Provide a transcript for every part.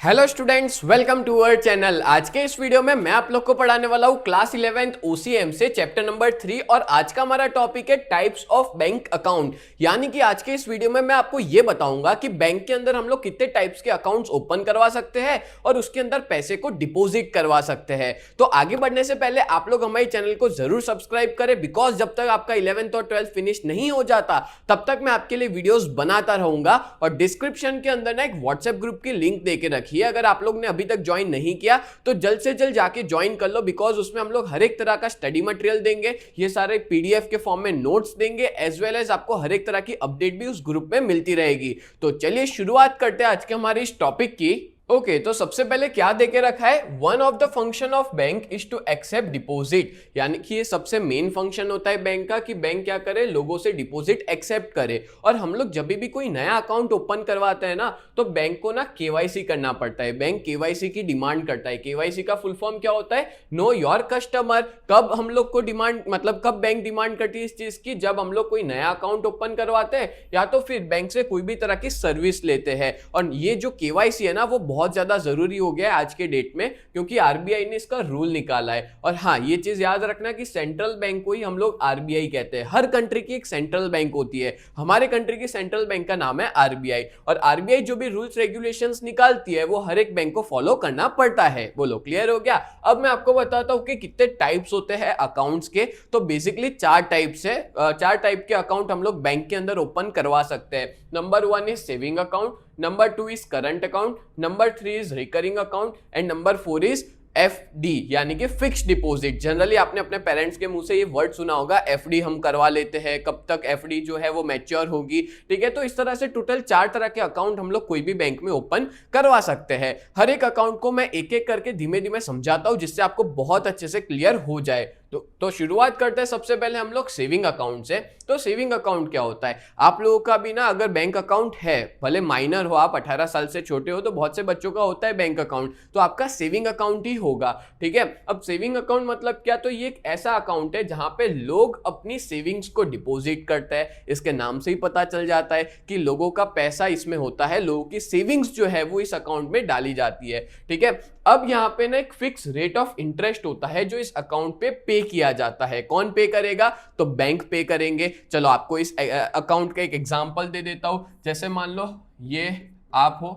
Hello students, welcome to our channel. आज के इस वीडियो में मैं आप लोग को पढ़ाने वाला हूँ क्लास 11th OCM से चैप्टर नंबर 3 और आज का हमारा टॉपिक है टाइप्स ऑफ बैंक अकाउंट। यानी कि आज के इस वीडियो में मैं आपको ये बताऊंगा कि बैंक के अंदर हम लोग कितने टाइप्स के अकाउंट्स ओपन करवा सकते हैं और उसके अंदर पैसे को डिपॉजिट करवा सकते हैं। तो आगे बढ़ने से पहले आप लोग हमारे चैनल को जरूर सब्सक्राइब करें, बिकॉज जब तक आपका 11th और 12th फिनिश नहीं हो जाता तब तक मैं आपके लिए वीडियोस बनाता रहूंगा। और डिस्क्रिप्शन के अंदर ना एक व्हाट्सएप ग्रुप की लिंक देके रखिए, अगर आप लोग ने अभी तक ज्वाइन नहीं किया तो जल्द से जल्द जाके ज्वाइन कर लो, बिकॉज उसमें हम लोग हर एक तरह का स्टडी मटेरियल देंगे, ये सारे पीडीएफ के फॉर्म में नोट्स देंगे, एज वेल एज आपको हर एक तरह की अपडेट भी उस ग्रुप में मिलती रहेगी। तो चलिए शुरुआत करते हैं आज के हमारे इस टॉपिक की। ओके, तो सबसे पहले क्या देके रखा है, one of the function of bank is to accept deposit. यानी कि ये सबसे मेन फंक्शन होता है बैंक का कि बैंक क्या करे, लोगों से डिपॉजिट एक्सेप्ट करे। और हम लोग जब भी कोई नया अकाउंट ओपन करवाते हैं ना, तो बैंक को ना केवाईसी करना पड़ता है। बैंक केवाईसी की डिमांड करता है। केवाईसी का फुल फॉर्म क्या होता है, नो योर कस्टमर। कब हम लोग को डिमांड, मतलब कब बैंक डिमांड करती है इस चीज की, जब हम लोग कोई नया अकाउंट ओपन करवाते हैं या तो फिर बैंक से कोई भी तरह की सर्विस लेते हैं। और ये जो केवाईसी है ना, वो बहुत ज्यादा जरूरी हो गया है आज के डेट में, क्योंकि आरबीआई ने इसका रूल निकाला है। और हाँ, ये चीज याद रखना कि सेंट्रल बैंक को ही हम लोग आरबीआई कहते हैं। हर कंट्री की एक सेंट्रल बैंक होती है, हमारे कंट्री की सेंट्रल बैंक का नाम है आरबीआई। और आरबीआई जो भी रूल्स रेगुलेशंस निकालती है वो हर एक बैंक को फॉलो करना पड़ता है। बोलो, क्लियर हो गया? अब मैं आपको बताता हूं कि कितने टाइप्स होते हैं अकाउंट्स के। तो बेसिकली 4 टाइप्स है, 4 टाइप के अकाउंट हम लोग बैंक के अंदर ओपन करवा सकते हैं। Number 1 is saving account, number 2 is current account, number 3 is recurring account and number 4 is FD यानी कि फिक्स डिपॉजिट। जनरली आपने अपने पेरेंट्स के मुंह से ये वर्ड सुना होगा, FD हम करवा लेते हैं, कब तक FD जो है वो मैच्योर होगी। ठीक है, तो इस तरह से टोटल 4 तरह के अकाउंट हम लोग कोई भी बैंक में ओपन करवा सकते हैं। हर एक अकाउंट को मैं एक एक करके धीमे धीमे समझाता हूं, जिससे आपको बहुत अच्छे से क्लियर हो जाए। तो शुरुआत करते हैं सबसे पहले हम लोग सेविंग अकाउंट से। तो सेविंग अकाउंट क्या होता है, आप लोगों का भी ना अगर बैंक अकाउंट है, भले माइनर हो, आप 18 साल से छोटे हो, तो बहुत से बच्चों का होता है बैंक अकाउंट, तो आपका सेविंग अकाउंट ही होगा। ठीक है, अब सेविंग अकाउंट मतलब क्या, तो ये एक ऐसा अकाउंट है जहां पे लोग अपनी सेविंग्स को डिपॉजिट करते हैं। इसके नाम से ही पता चल जाता है कि लोगों का पैसा इसमें होता है, लोगों की सेविंग्स जो है वो इस अकाउंट में डाली जाती है। ठीक है, अब यहाँ पे ना एक फिक्स रेट ऑफ इंटरेस्ट होता है जो इस अकाउंट पे किया जाता है। कौन पे करेगा, तो बैंक पे करेंगे। चलो आपको इस अकाउंट का एक एग्जांपल दे देता हूं। जैसे मान लो ये आप हो,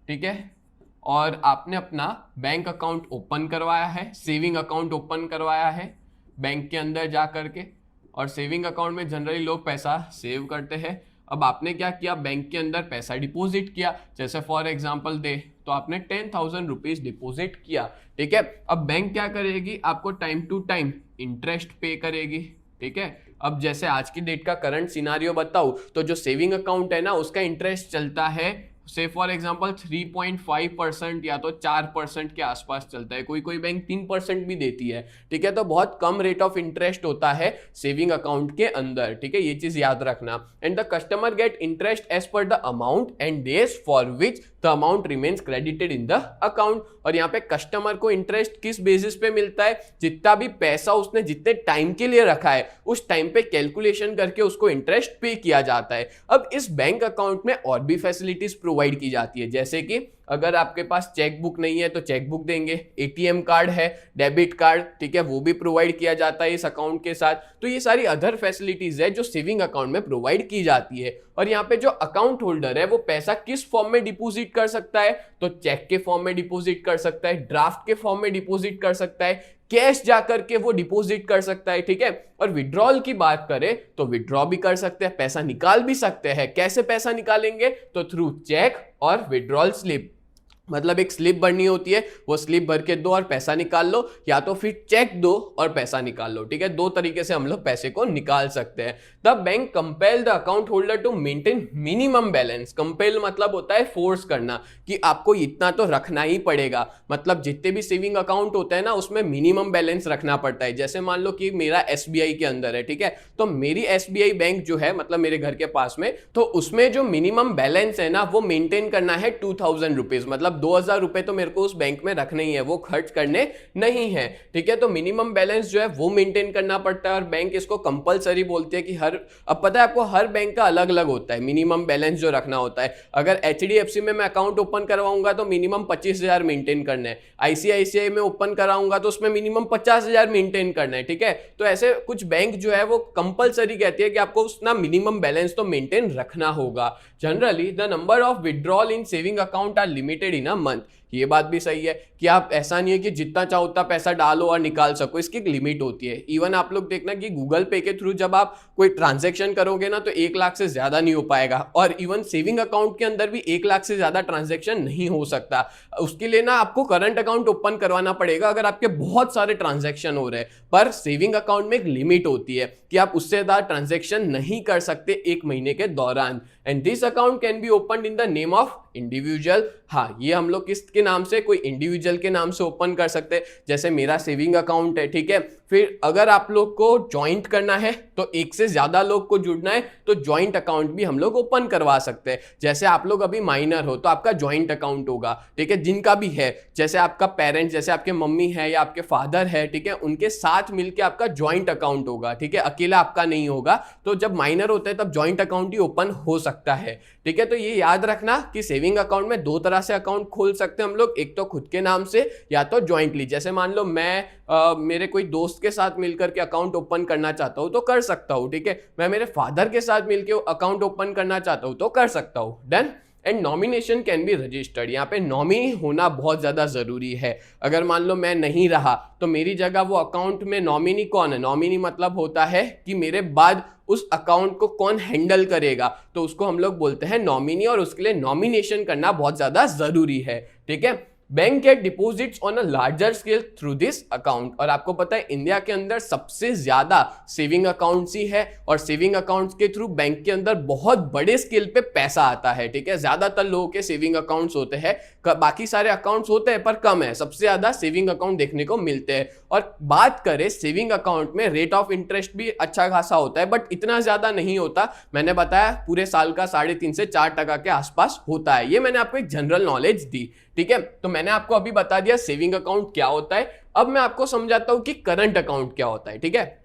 ठीक है, और आपने अपना बैंक अकाउंट ओपन करवाया है, सेविंग अकाउंट ओपन करवाया है बैंक के अंदर जा करके। और सेविंग अकाउंट में जनरली लोग पैसा सेव करते हैं। अब आपने क्या किया, बैंक के अंदर पैसा डिपॉजिट किया। जैसे फॉर एग्जांपल दे तो आपने 10,000 रुपीज डिपॉजिट किया। ठीक है, अब बैंक क्या करेगी, आपको टाइम टू टाइम इंटरेस्ट पे करेगी। ठीक है, अब जैसे आज की डेट का करंट सिनारियो बताऊं, तो जो सेविंग अकाउंट है ना, उसका इंटरेस्ट चलता है से फॉर एग्जांपल 3.5% या तो 4% के आसपास चलता है। कोई कोई बैंक 3% भी देती है। ठीक है, तो बहुत कम रेट ऑफ इंटरेस्ट होता है सेविंग अकाउंट के अंदर। ठीक है, ये चीज याद रखना। And the customer get interest as per the amount and days for which the amount remains credited in the account. और यहाँ पे कस्टमर को इंटरेस्ट किस बेसिस पे मिलता है, जितना भी पैसा उसने जितने टाइम के लिए रखा है उस टाइम पे कैलकुलेशन करके उसको इंटरेस्ट पे किया जाता है। अब इस बैंक अकाउंट में और भी फैसिलिटीज प्रोवाइड की जाती है, जैसे कि अगर आपके पास चेक बुक नहीं है तो चेक बुक देंगे, एटीएम कार्ड है, डेबिट कार्ड, ठीक है, वो भी प्रोवाइड किया जाता है इस अकाउंट के साथ। तो ये सारी अदर फैसिलिटीज है जो सेविंग अकाउंट में प्रोवाइड की जाती है। और यहाँ पे जो अकाउंट होल्डर है वो पैसा किस फॉर्म में डिपॉजिट कर सकता है, तो चेक के फॉर्म में डिपॉजिट कर सकता है, ड्राफ्ट के फॉर्म में डिपॉजिट कर सकता है, कैश जाकर के वो डिपॉजिट कर सकता है। ठीक है, और विड्रॉल की बात करें तो विड्रॉ भी कर सकते हैं, पैसा निकाल भी सकते हैं। कैसे पैसा निकालेंगे, तो थ्रू चेक और विड्रॉल स्लिप। मतलब एक स्लिप भरनी होती है, वो स्लिप भर के दो और पैसा निकाल लो, या तो फिर चेक दो और पैसा निकाल लो। ठीक है, 2 तरीके से हम लोग पैसे को निकाल सकते हैं। The bank compel the account holder to maintain minimum balance. Compel मतलब होता है फोर्स करना, कि आपको इतना तो रखना ही पड़ेगा। मतलब जितने भी सेविंग अकाउंट होते हैं ना, उसमें मिनिमम बैलेंस रखना पड़ता है। जैसे मान लो कि मेरा SBI के अंदर है, ठीक है, तो मेरी SBI बैंक जो है, मतलब मेरे घर के पास में, तो उसमें जो मिनिमम बैलेंस है ना, वो मेंटेन करना है 2,000 रुपीज। मतलब मतलब 2,000 रुपए तो मेरे को उस बैंक में रखने ही है, वो खर्च करने नहीं है, ठीक है। तो मिनिमम बैलेंस जो है वो मेंटेन करना पड़ता है और बैंक इसको कंपलसरी बोलती है कि अब पता है आपको हर बैंक का अलग अलग होता है मिनिमम बैलेंस जो रखना होता है। अगर HDFC में मैं अकाउंट ओपन करवाऊंगा तो मिनिमम 25,000 मेंटेन करना है, ICICI में ओपन कराऊंगा तो उसमें मिनिमम 50,000 मेंटेन करना है, ठीक है। तो ऐसे कुछ बैंक जो है वो कंपलसरी कहती है कि आपको उतना मिनिमम बैलेंस तो मेंटेन रखना होगा। Generally the number of withdrawal in saving account are limited in a month. ये बात भी सही है कि आप ऐसा नहीं है कि जितना चाहो उतना पैसा डालो और निकाल सको, इसकी एक लिमिट होती है। इवन आप लोग देखना कि गूगल पे के थ्रू जब आप कोई ट्रांजैक्शन करोगे ना तो 1 लाख से ज्यादा नहीं हो पाएगा, और इवन सेविंग अकाउंट के अंदर भी 1 लाख से ज्यादा ट्रांजैक्शन नहीं हो सकता। उसके लिए ना आपको करंट अकाउंट ओपन करवाना पड़ेगा अगर आपके बहुत सारे ट्रांजैक्शन हो रहे हैं, पर सेविंग अकाउंट में एक लिमिट होती है कि आप उससे ज्यादा ट्रांजैक्शन नहीं कर सकते 1 महीने के दौरान। And this account can be open in the name of individual. हाँ, ये हम लोग किसके नाम से, कोई इंडिविजुअल के नाम से ओपन कर सकते हैं, जैसे मेरा सेविंग अकाउंट है, ठीक है। फिर अगर आप लोग को ज्वाइंट करना है तो एक से ज्यादा लोग को जुड़ना है तो ज्वाइंट अकाउंट भी हम लोग ओपन करवा सकते हैं। जैसे आप लोग अभी माइनर हो तो आपका ज्वाइंट अकाउंट होगा, ठीक है, जिनका भी है, जैसे आपका पेरेंट्स, जैसे आपके मम्मी है या आपके फादर है, ठीक है, उनके साथ मिलकर आपका ज्वाइंट अकाउंट होगा, ठीक है, अकेला आपका नहीं होगा। तो जब माइनर होता है तब ज्वाइंट अकाउंट ही ओपन हो सकता है, ठीक है। तो ये याद रखना कि सेविंग अकाउंट में 2 तरह से अकाउंट खोल सकते हैं हम लोग, एक तो खुद के नाम से या तो ज्वाइंटली। जैसे मान लो मैं मेरे कोई दोस्त के साथ मिलकर के अकाउंट ओपन करना चाहता हूं तो कर सकता हूं, ठीक है। मैं मेरे फादर के साथ मिलकर अकाउंट ओपन करना चाहता हूं तो कर सकता हूं। Done. And nomination can be registered. यहाँ पे नॉमिनी होना बहुत ज्यादा जरूरी है। अगर मान लो मैं नहीं रहा तो मेरी जगह वो अकाउंट में नॉमिनी कौन है, नॉमिनी मतलब होता है कि मेरे बाद उस अकाउंट को कौन हैंडल करेगा, तो उसको हम लोग बोलते हैं नॉमिनी, और उसके लिए नॉमिनेशन करना बहुत ज्यादा जरूरी है, ठीक है। Bank get deposits on a larger scale through this account. और आपको पता है इंडिया के अंदर सबसे ज्यादा सेविंग अकाउंट्स ही है, और सेविंग अकाउंट्स के थ्रू बैंक के अंदर बहुत बड़े स्केल पे पैसा आता है, ठीक है। ज्यादातर लोगों के सेविंग अकाउंट्स होते हैं, बाकी सारे अकाउंट्स होते हैं पर कम है, सबसे ज्यादा सेविंग अकाउंट देखने को मिलते हैं। और बात करें सेविंग अकाउंट में रेट ऑफ इंटरेस्ट भी अच्छा खासा होता है, बट इतना ज्यादा नहीं होता। मैंने बताया पूरे साल का 3.5 से 4% के आसपास होता है। ये मैंने आपको एक जनरल नॉलेज दी, ठीक है। तो मैंने आपको अभी बता दिया सेविंग अकाउंट क्या होता है। अब मैं आपको समझाता हूं कि करंट अकाउंट क्या होता है, ठीक है।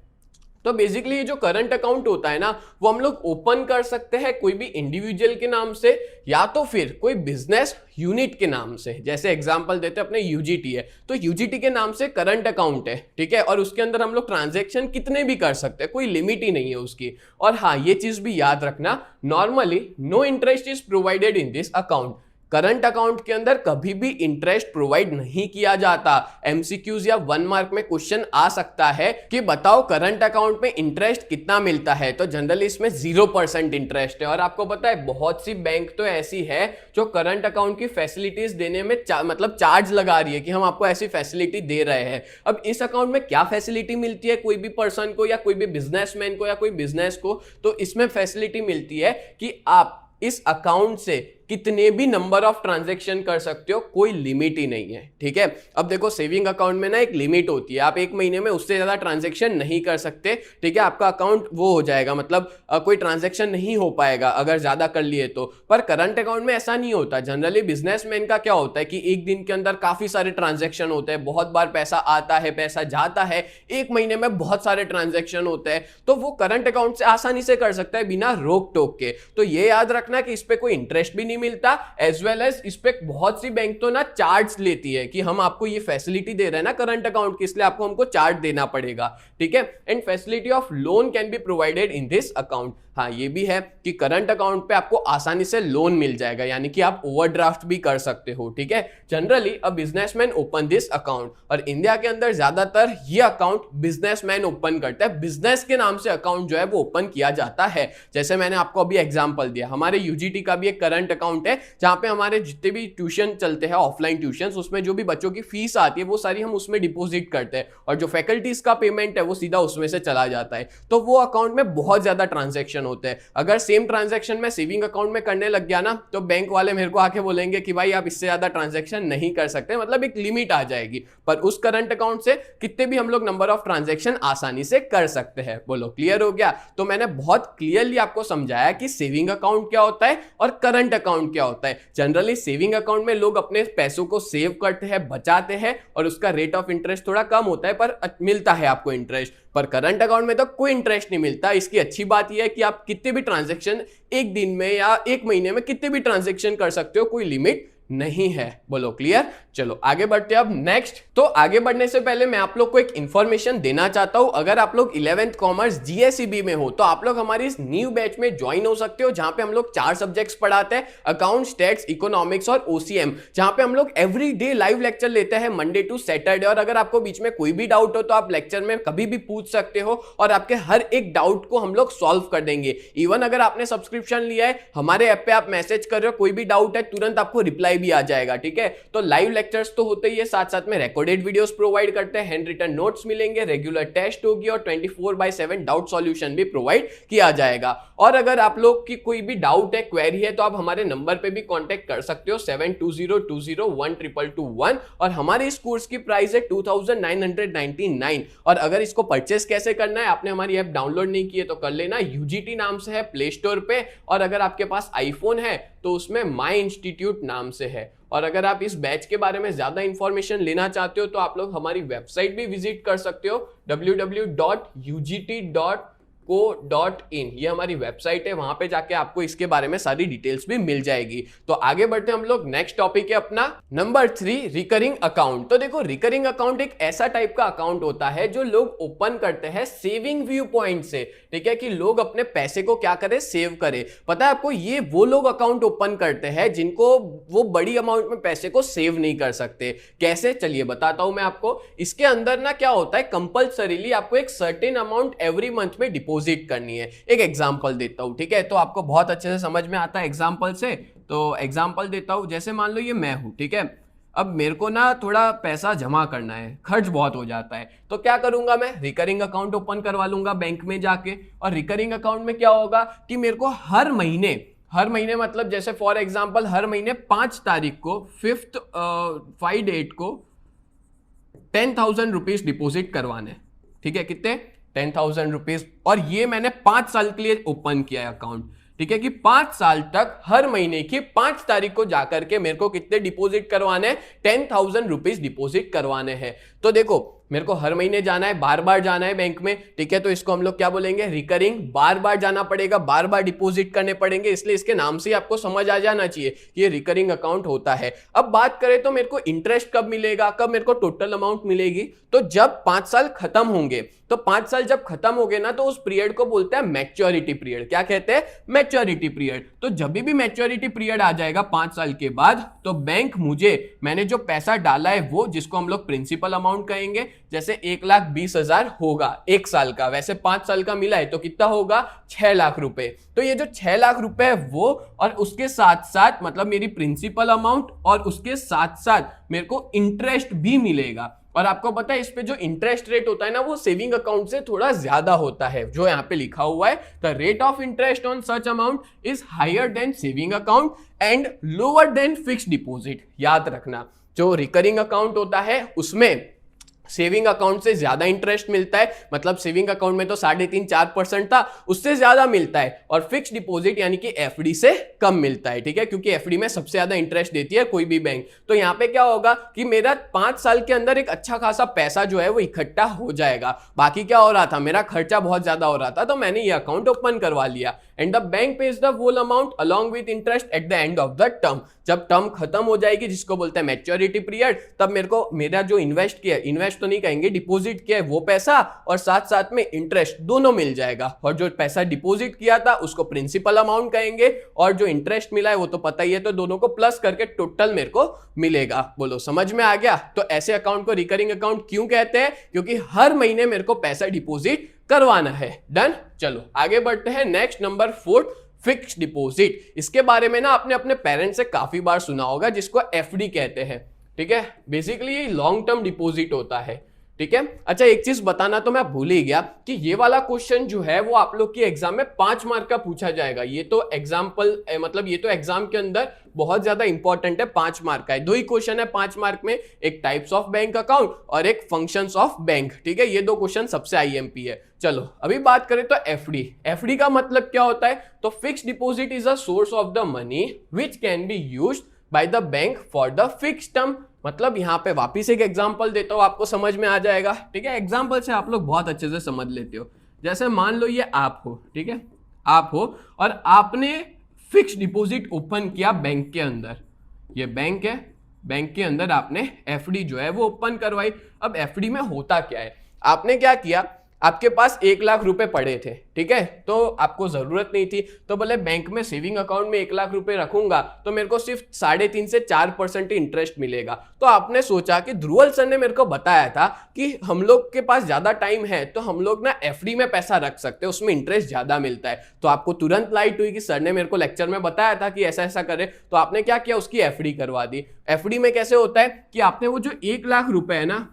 तो बेसिकली ये जो करंट अकाउंट होता है ना, वो हम लोग ओपन कर सकते हैं कोई भी इंडिविजुअल के नाम से या तो फिर कोई बिजनेस यूनिट के नाम से। जैसे एग्जांपल देते हैं अपने UGT है तो UGT के नाम से करंट अकाउंट है, ठीक है, और उसके अंदर हम लोग ट्रांजैक्शन कितने भी कर सकते हैं, कोई लिमिट ही नहीं है उसकी। और हाँ, ये चीज भी याद रखना, normally no interest is provided in this account. Current account के अंदर कभी भी इंटरेस्ट प्रोवाइड नहीं किया जाता। MCQs या 1 मार्क में क्वेश्चन आ सकता है कि बताओ करंट अकाउंट में इंटरेस्ट कितना मिलता है, तो जनरली इसमें 0% इंटरेस्ट है। और आपको पता है बहुत सी बैंक तो ऐसी है जो करंट अकाउंट की फैसिलिटीज देने में मतलब चार्ज लगा रही है कि हम आपको ऐसी फैसिलिटी दे रहे हैं। अब इस अकाउंट में क्या फैसिलिटी मिलती है कोई भी पर्सन को या कोई भी बिजनेसमैन को या कोई बिजनेस को, तो इसमें फैसिलिटी मिलती है कि आप इस अकाउंट से कितने भी नंबर ऑफ ट्रांजैक्शन कर सकते हो, कोई लिमिट ही नहीं है, ठीक है। अब देखो सेविंग अकाउंट में ना एक लिमिट होती है, आप 1 महीने में उससे ज्यादा ट्रांजैक्शन नहीं कर सकते, ठीक है। आपका अकाउंट वो हो जाएगा, मतलब कोई ट्रांजैक्शन नहीं हो पाएगा अगर ज्यादा कर लिए तो। पर करंट अकाउंट में ऐसा नहीं होता। जनरली बिजनेसमैन का क्या होता है कि एक दिन के अंदर काफी सारे ट्रांजैक्शन होते हैं, बहुत बार पैसा आता है पैसा जाता है, 1 महीने में बहुत सारे ट्रांजैक्शन होते हैं, तो वो करंट अकाउंट से आसानी से कर सकता है बिना रोक टोक के। तो ये याद रखना कि इस पे कोई इंटरेस्ट भी नहीं मिलता, एज वेल एज इस पे बहुत सी बैंक तो ना चार्ज लेती है कि हम आपको ये फैसिलिटी दे रहे हैं ना करंट अकाउंट की, इसलिए आपको हमको चार्ज देना पड़ेगा, ठीक है। And facility of loan can be provided in this account. हाँ, ये भी है कि करंट अकाउंट पे आपको आसानी से लोन मिल जाएगा, यानी कि आप ओवरड्राफ्ट भी कर सकते हो, ठीक है। Generally a businessman open this account, और इंडिया के अंदर ज्यादातर ये अकाउंट बिजनेसमैन ओपन करता है, बिजनेस के नाम से अकाउंट जो है वो ओपन किया जाता है। जैसे मैंने आपको अभी एग्जांपल दिया, हमारे UGT का भी एक करंट अकाउंट है जहां पे हमारे जितने भी ट्यूशन चलते हैं ऑफलाइन ट्यूशन, उसमें जो भी बच्चों की फीस आती है वो सारी हम उसमें डिपॉजिट करते हैं, और जो फैकल्टीज का पेमेंट है वो सीधा उसमें से चला जाता है। तो वो अकाउंट में बहुत ज्यादा ट्रांजैक्शन होते हैं। अगर सेम ट्रांजैक्शन मैं सेविंग अकाउंट में करने लग गया ना तो बैंक वाले मेरे को आके बोलेंगे कि भाई आप इससे ज्यादा ट्रांजैक्शन नहीं कर सकते, मतलब एक लिमिट आ जाएगी। पर उस करंट अकाउंट से कितने भी हम लोग नंबर ऑफ ट्रांजैक्शन आसानी से कर सकते हैं। बोलो क्लियर हो गया? तो मैंने बहुत क्लियरली आपको समझाया कि सेविंग अकाउंट क्या होता है और करंट अकाउंट क्या होता है। जनरली सेविंग अकाउंट में लोग अपने पैसों को सेव करते हैं, बचाते हैं, और उसका रेट ऑफ इंटरेस्ट थोड़ा कम होता है पर मिलता है आपको इंटरेस्ट। पर करंट अकाउंट में तो कोई इंटरेस्ट नहीं मिलता। इसकी अच्छी बात यह है कि आप कितने भी ट्रांजैक्शन एक दिन में या एक महीने में कितने भी ट्रांजैक्शन कर सकते हो, कोई लिमिट नहीं है। बोलो क्लियर? चलो आगे बढ़ते हैं अब नेक्स्ट। तो आगे बढ़ने से पहले मैं आप लोग को एक इंफॉर्मेशन देना चाहता हूं। अगर आप लोग 11th कॉमर्स जीएसईबी में हो तो आप लोग हमारी इस न्यू बैच में ज्वाइन हो सकते हो, जहां पे हम लोग 4 सब्जेक्ट्स पढ़ाते हैं, अकाउंट्स, टैक्स, इकोनॉमिक्स और ओसीएम, जहां पे हम लोग एवरी डे लाइव लेक्चर लेते हैं मंडे टू सैटरडे। और अगर आपको बीच में कोई भी डाउट हो तो आप लेक्चर में कभी भी पूछ सकते हो और आपके हर एक डाउट को हम लोग सॉल्व कर देंगे। इवन अगर आपने सब्सक्रिप्शन लिया है, हमारे ऐप पे आप मैसेज कर रहे हो, कोई भी डाउट है तुरंत आपको रिप्लाई भी आ जाएगा। ठीक है, तो लाइव लेक्चर्स तो होते ही है, साथ साथ में रिकॉर्डेड वीडियोस प्रोवाइड करते हैं, हैंड रिटन नोट्स मिलेंगे, रेगुलर टेस्ट होगी और 24/7 डाउट सॉल्यूशन भी प्रोवाइड किया जाएगा। और अगर आप लोग की कोई भी डाउट है, क्वेरी है, तो आप हमारे नंबर पे भी कांटेक्ट कर सकते हो 7202012221। और हमारे इस कोर्स की प्राइस है 2999। और अगर इसको परचेस कैसे करना है, आपने हमारी ऐप डाउनलोड नहीं की है तो कर लेना, यूजीटी नाम से है प्ले स्टोर पे। और अगर आपके पास आईफोन है तो उसमें माई इंस्टीट्यूट नाम से है। और अगर आप इस बैच के बारे में ज्यादा इंफॉर्मेशन लेना चाहते हो तो आप लोग हमारी वेबसाइट भी विजिट कर सकते हो www.ugt.co.in। ये हमारी वेबसाइट है, वहां पे जाके आपको इसके बारे में सारी डिटेल्स भी मिल जाएगी। तो आगे बढ़ते हम लोग, नेक्स्ट टॉपिक है अपना नंबर 3, रिकरिंग अकाउंट। तो देखो, रिकरिंग अकाउंट एक ऐसा टाइप का अकाउंट होता है जो लोग ओपन करते हैं सेविंग व्यू पॉइंट से। ठीक है, कि लोग अपने पैसे को क्या करें, सेव करें। पता है आपको, ये वो लोग अकाउंट ओपन करते हैं जिनको वो बड़ी अमाउंट में पैसे को सेव नहीं कर सकते। कैसे, चलिए बताता हूं मैं आपको। इसके अंदर ना क्या होता है, कंपल्सरीली आपको एक सर्टेन अमाउंट एवरी मंथ में डिपॉजिट करनी है। एक एग्जांपल देता हूं, ठीक है, तो आपको बहुत अच्छे से समझ में आता है एग्जांपल से। तो एग्जांपल देता हूं, जैसे मान लो ये मैं हूं, ठीक है, अब मेरे को ना थोड़ा पैसा जमा करना है, खर्च बहुत हो जाता है, तो क्या करूंगा मैं, रिकरिंग अकाउंट ओपन करवा लूंगा बैंक में जाके। और रिकरिंग अकाउंट में क्या होगा कि मेरे को हर महीने मतलब जैसे फॉर एग्जांपल हर महीने 5 तारीख को 5 डेट को 10,000 रुपीज डिपोजिट करवाने। ठीक है, कितने, 10,000 रुपीज। और ये मैंने 5 साल के लिए ओपन किया है अकाउंट। ठीक है, कि 5 साल तक हर महीने की 5 तारीख को जाकर के मेरे को कितने डिपॉजिट करवाने हैं, 10,000 रुपीज डिपॉजिट करवाने हैं। तो देखो, मेरे को हर महीने जाना है, बार बार जाना है बैंक में। ठीक है, तो इसको हम लोग क्या बोलेंगे, रिकरिंग। बार बार जाना पड़ेगा, बार बार डिपॉजिट करने पड़ेंगे, इसलिए इसके नाम से ही आपको समझ आ जाना चाहिए कि ये रिकरिंग अकाउंट होता है। अब बात करें तो मेरे को इंटरेस्ट कब मिलेगा, कब मेरे को टोटल अमाउंट मिलेगी, तो जब 5 साल खत्म होंगे। तो 5 साल जब खत्म हो गए ना, तो उस पीरियड को बोलते हैं मैच्योरिटी पीरियड। क्या कहते हैं, मैच्योरिटी पीरियड। तो जब भी मैच्योरिटी पीरियड आ जाएगा 5 साल के बाद, तो बैंक मुझे, मैंने जो पैसा डाला है वो, जिसको हम लोग प्रिंसिपल अमाउंट कहेंगे, जैसे 1,20,000 होगा 1 साल का, वैसे 5 साल का मिला है तो कितना होगा, 6 लाख रुपए। तो ये जो 6 लाख रुपए है वो, और उसके साथ साथ मतलब मेरी प्रिंसिपल अमाउंट, और उसके साथ साथ मेरे को इंटरेस्ट भी मिलेगा। और आपको पता है इस पे जो इंटरेस्ट रेट होता है ना, वो सेविंग अकाउंट से थोड़ा ज्यादा होता है, जो यहाँ पे लिखा हुआ है, the rate of interest on such amount is higher than saving account and lower than fixed deposit. याद रखना, जो रिकरिंग अकाउंट होता है उसमें सेविंग अकाउंट से ज्यादा इंटरेस्ट मिलता है, मतलब सेविंग अकाउंट में तो 3.5-4% था, उससे ज्यादा मिलता है। और फिक्स्ड डिपॉजिट यानी कि एफडी से कम मिलता है। ठीक है, क्योंकि एफडी में सबसे ज्यादा इंटरेस्ट देती है कोई भी बैंक। तो यहाँ पे क्या होगा कि मेरा 5 साल के अंदर एक अच्छा खासा पैसा जो है वो इकट्ठा हो जाएगा। बाकी क्या हो रहा था, मेरा खर्चा बहुत ज्यादा हो रहा था, तो मैंने ये अकाउंट ओपन करवा लिया। And the bank pays the whole amount along with interest at the end of the term. जब टर्म खत्म हो जाएगी, जिसको बोलते हैं मैच्योरिटी पीरियड, तब मेरे को मेरा जो इन्वेस्ट किया, इन्वेस्ट तो नहीं कहेंगे, डिपॉजिट किया है वो पैसा और साथ साथ में इंटरेस्ट दोनों मिल जाएगा। और जो पैसा डिपॉजिट किया था उसको प्रिंसिपल अमाउंट कहेंगे, और जो इंटरेस्ट मिला है वो तो पता ही है, तो दोनों को प्लस करके टोटल मेरे को मिलेगा। बोलो समझ में आ गया? तो ऐसे अकाउंट को रिकरिंग अकाउंट क्यों कहते हैं, क्योंकि हर महीने मेरे को पैसा डिपॉजिट करवाना है। डन, चलो आगे बढ़ते हैं। Next number 4, fixed deposit. इसके बारे में ना आपने अपने पेरेंट्स से काफी बार सुना होगा, जिसको एफडी कहते हैं। ठीक है, बेसिकली ये लॉन्ग टर्म डिपॉजिट होता है। ठीक है। अच्छा, एक चीज बताना तो मैं भूल ही गया कि ये वाला क्वेश्चन जो है वो आप लोग की एग्जाम में 5 मार्क का पूछा जाएगा। ये तो एग्जाम्पल मतलब ये तो एग्जाम के अंदर बहुत ज्यादा इंपॉर्टेंट है, 5 मार्क का है। 2 ही क्वेश्चन है 5 मार्क में, एक टाइप्स ऑफ बैंक अकाउंट और एक फंक्शंस ऑफ बैंक। ठीक है, ये 2 क्वेश्चन सबसे आईएमपी है। चलो अभी बात करें तो एफडी। एफडी का मतलब क्या होता है? तो fix deposit is a source of the money which can be used by the bank for the fixed term. मतलब यहां पे वापिस एक एग्जांपल देता हूं, आपको समझ में आ जाएगा। ठीक है, एग्जांपल से आप लोग बहुत अच्छे से समझ लेते हो। जैसे मान लो ये आप हो, ठीक है, आप हो और आपने फिक्स डिपॉजिट ओपन किया बैंक के अंदर। ये बैंक है, बैंक के अंदर आपने एफडी जो है वो ओपन करवाई। अब एफडी में होता क्या है? आपने क्या किया, आपके पास 1 लाख रुपए पड़े थे, ठीक है, तो आपको जरूरत नहीं थी, तो बोले बैंक में सेविंग अकाउंट में 1 लाख रुपए रखूंगा तो मेरे को सिर्फ 3.5 से 4% ही इंटरेस्ट मिलेगा। तो आपने सोचा कि ध्रुवल सर ने मेरे को बताया था कि हम लोग के पास ज्यादा टाइम है तो हम लोग ना एफडी में पैसा रख सकते हैं, उसमें इंटरेस्ट ज्यादा मिलता है। तो आपको तुरंत लाइट हुई कि सर ने मेरे को लेक्चर में बताया था कि ऐसा ऐसा करे, तो आपने क्या किया, उसकी एफडी करवा दी। एफडी में कैसे होता है कि आपने वो जो 1 लाख रुपए है ना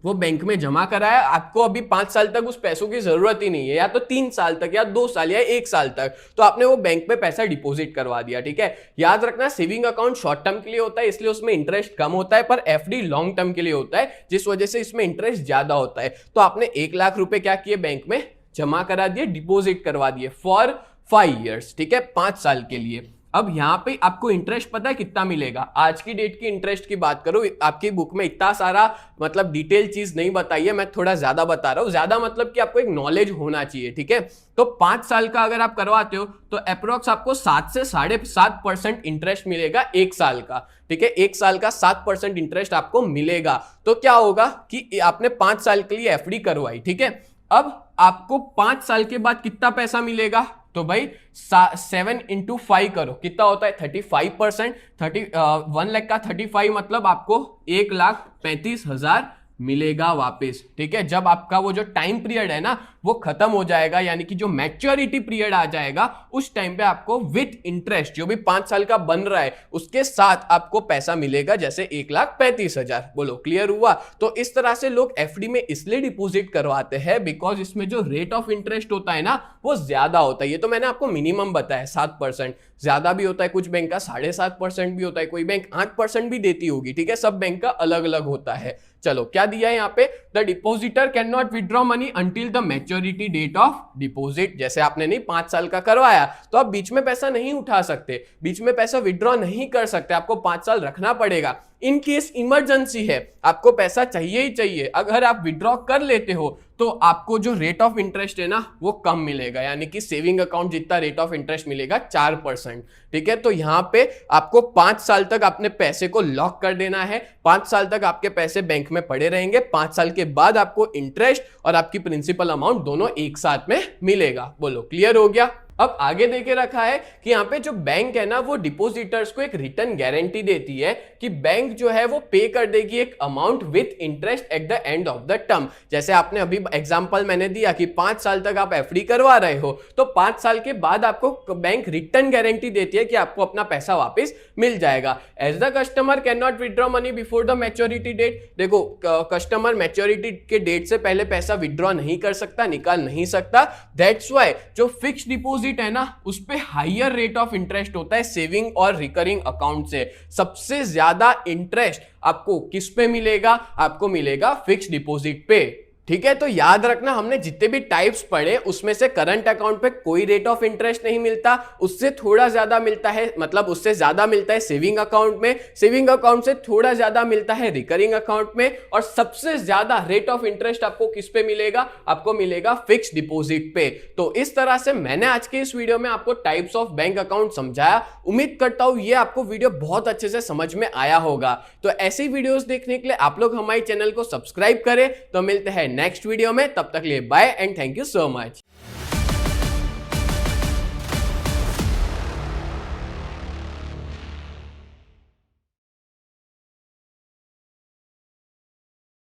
वो बैंक में जमा कराया। आपको अभी 5 साल तक उस पैसों की जरूरत ही नहीं है, या तो 3 साल तक या 2 साल या 1 साल तक, तो आपने वो बैंक में पैसा डिपॉजिट करवा दिया। ठीक है, याद रखना सेविंग अकाउंट शॉर्ट टर्म के लिए होता है इसलिए उसमें इंटरेस्ट कम होता है, पर एफडी लॉन्ग टर्म के लिए होता है जिस वजह से इसमें इंटरेस्ट ज्यादा होता है। तो आपने 1 लाख रुपए क्या किए, बैंक में जमा करा दिए, डिपॉजिट करवा दिए फॉर 5 ईयर्स। ठीक है, 5 साल के लिए। अब यहां पे आपको इंटरेस्ट पता है कितना मिलेगा? आज की डेट की इंटरेस्ट की बात करूं, आपकी बुक में इतना सारा मतलब डिटेल चीज नहीं बताई है, मैं थोड़ा ज्यादा बता रहा हूं। ज्यादा मतलब कि आपको एक नॉलेज होना चाहिए। ठीक है, तो 5 साल का अगर आप करवाते हो तो अप्रोक्स आपको 7 से 7.5% इंटरेस्ट मिलेगा 1 साल का। ठीक है, 1 साल का 7% इंटरेस्ट आपको मिलेगा। तो क्या होगा कि आपने 5 साल के लिए एफडी करवाई, ठीक है, अब आपको 5 साल के बाद कितना पैसा मिलेगा? तो भाई 7 into 5 करो, कितना होता है? 35%। 1 लाख का 35 मतलब आपको 1,35,000 मिलेगा वापस। ठीक है, जब आपका वो जो टाइम पीरियड है ना वो खत्म हो जाएगा, यानी कि जो मैच्योरिटी पीरियड आ जाएगा उस टाइम पे आपको विथ इंटरेस्ट जो भी 5 साल का बन रहा है उसके साथ आपको पैसा मिलेगा, जैसे 1,35,000। बोलो क्लियर हुआ? तो इस तरह से लोग एफडी में इसलिए डिपॉजिट करवाते हैं बिकॉज इसमें जो रेट ऑफ इंटरेस्ट होता है ना वो ज्यादा होता है। ये तो मैंने आपको मिनिमम बताया 7%, ज्यादा भी होता है, कुछ बैंक का 7.5% भी होता है, कोई बैंक 8% भी देती होगी। ठीक है, सब बैंक का अलग अलग होता है। चलो क्या दिया है यहाँ पे? The depositor can not withdraw money until the maturity date of deposit. जैसे आपने नहीं 5 साल का करवाया तो आप बीच में पैसा नहीं उठा सकते, बीच में पैसा विड्रॉ नहीं कर सकते, आपको 5 साल रखना पड़ेगा। इन केस इमरजेंसी है, आपको पैसा चाहिए ही चाहिए, अगर आप विड्रॉ कर लेते हो तो आपको जो रेट ऑफ इंटरेस्ट है ना वो कम मिलेगा, यानी कि सेविंग अकाउंट जितना रेट ऑफ इंटरेस्ट मिलेगा 4%। ठीक है, तो यहां पे आपको 5 साल तक अपने पैसे को लॉक कर देना है। 5 साल तक आपके पैसे बैंक में पड़े रहेंगे, 5 साल के बाद आपको इंटरेस्ट और आपकी प्रिंसिपल अमाउंट दोनों एक साथ में मिलेगा। बोलो क्लियर हो गया? अब आगे देके रखा है कि यहाँ पे जो बैंक है ना वो डिपोजिटर्स को एक रिटर्न गारंटी देती है कि बैंक जो है वो पे कर देगी एक amount with interest at the end of the term. जैसे आपने अभी एग्जांपल मैंने दिया कि 5 साल तक आप एफडी करवा रहे हो तो 5 साल के बाद आपको बैंक रिटर्न गारंटी देती है कि आपको अपना पैसा वापस मिल जाएगा। As the customer can not withdraw money before the maturity date. देखो कस्टमर मैच्योरिटी के डेट से पहले पैसा विड्रॉ नहीं कर सकता, निकाल नहीं सकता। दैट्स वाई जो फिक्स्ड डिपोजिट है ना उस पे हायर रेट ऑफ इंटरेस्ट होता है सेविंग और रिकरिंग अकाउंट से। सबसे ज्यादा इंटरेस्ट आपको किस पे मिलेगा? आपको मिलेगा फिक्स्ड डिपॉजिट पे। ठीक है, तो याद रखना हमने जितने भी टाइप्स पढ़े उसमें से करंट अकाउंट पे कोई रेट ऑफ इंटरेस्ट नहीं मिलता, उससे थोड़ा ज्यादा मिलता है, मतलब उससे ज्यादा मिलता है सेविंग अकाउंट में, सेविंग अकाउंट से थोड़ा ज्यादा मिलता है रिकरिंग अकाउंट में, और सबसे ज्यादा रेट ऑफ इंटरेस्ट आपको किस पे मिलेगा? आपको मिलेगा फिक्स्ड डिपॉजिट पे। तो इस तरह से मैंने आज के इस वीडियो में आपको टाइप्स ऑफ बैंक अकाउंट समझाया। उम्मीद करता हूं ये आपको वीडियो बहुत अच्छे से समझ में आया होगा। तो ऐसी वीडियोस देखने के लिए आप लोग हमारे चैनल को सब्सक्राइब करें। तो मिलते हैं नेक्स्ट वीडियो में, तब तक लिए bye and thank you so much.